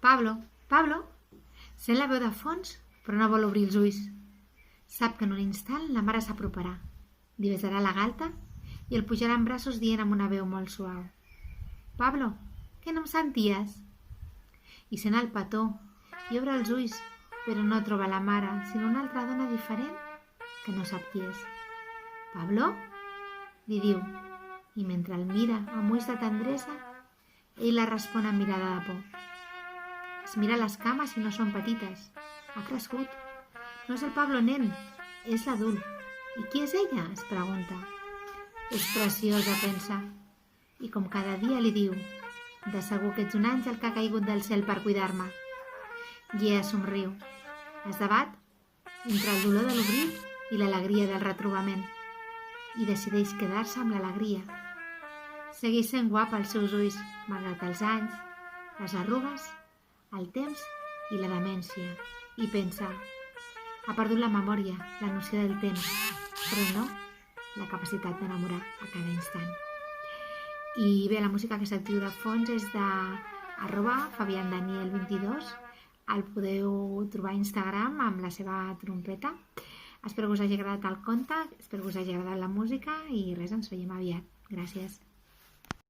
Pablo, Pablo! Sent la veu de fons, però no vol obrir els ulls. Sap que en un instant la mare s'aproparà, li besarà la galta i el pujarà en braços dient amb una veu molt suau: Pablo, que no em senties? I sent el petó i obre els ulls, però no troba la mare, sinó una altra dona diferent que no sap qui és. Pablo? Li diu, i mentre el mira amb ulls de tendresa, ell la respon amb mirada de por. Es mira les cames i no són petites. Ha crescut. No és el Pablo nen, és l'adult. I qui és ella? Es pregunta. És preciosa, pensa. I com cada dia li diu, de segur que ets un àngel que ha caigut del cel per cuidar-me. I ella somriu. Es debat entre el dolor de l'obrir i l'alegria del retrobament. I decideix quedar-se amb l'alegria. Segueix sent guapa als seus ulls, malgrat els anys, les arrugues, el temps i la demència. I pensa, ha perdut la memòria, la noció del temps, però no la capacitat d'enamorar a cada instant. I bé, la música que sentiu de fons és de @FabianDaniel22. El podeu trobar a Instagram amb la seva trompeta. Espero que us hagi agradat el conte, espero que us hagi agradat la música i res, ens veiem aviat. Gràcies.